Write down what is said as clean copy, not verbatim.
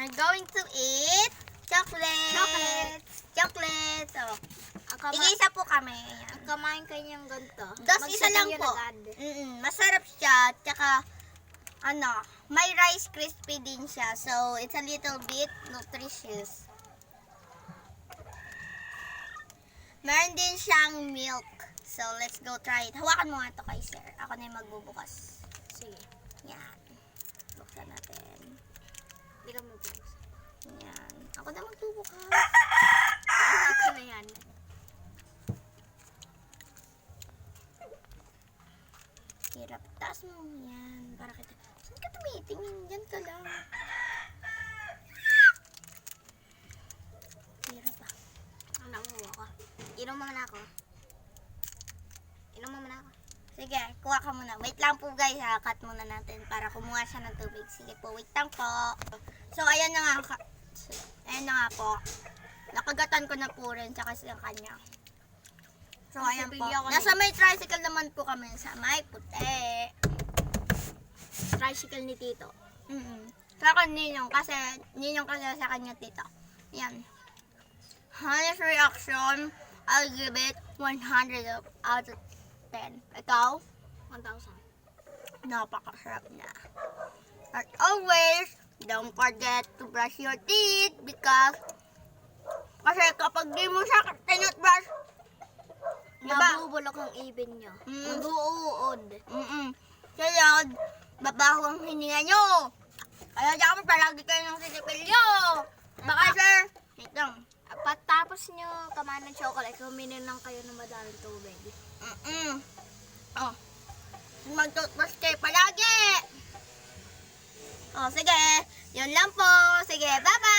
We're going to eat chocolate. Chocolate. Oh. Tig-isa po kami. Ayan. Ang kamain kayo niyang ganito. Isa lang po. Masarap siya. Tsaka, may rice crispy din siya. So, it's a little bit nutritious. Meron din siyang milk. So, let's go try it. Hawakan mo nga ito kay sir. Ako na yung magbubukas. Sige. Yan. Buksan natin. Hindi ka magbukas. Yan. Ako na magbubukas. Ako na yan. Hirap. Taas mo. Yan. Para kita. Saan ka tumitingin? Yan ka lang. Hirap ah. Ano mo ako? Inom mo muna ako. Inom mo muna ako. Sige, kuha ka muna. Wait lang po guys, cut muna natin para kumuha siya ng tubig. Sige po, wait lang po. So, ayan na nga. Ayan na nga po. Nakagatan ko na po rin tsaka sa kanya. So, ayan po. Nasa may tricycle naman po kami sa may puti. Tricycle ni Tito. Sa akin, ninong kasi sa kanya tito. Yan. Honest reaction, I'll give it 100 out of 10. Ikaw? 1,000. Napakasarap na. As always, don't forget to brush your teeth because kasi kapag di mo siya tinutbrush, Mabubulok ang ibin niyo. Mag-uuod. kaya babaho ang hininga nyo. Kaya dapat palagi kayo ng sisipilyo. Baka sir, wait lang. Pagtapos nyo kamain ng chocolate, kuminin lang kayo ng madaming tubig. Oh. Mag-toothbrush kayo palagi. Oh, sige. Yun lang po. Sige, bye-bye.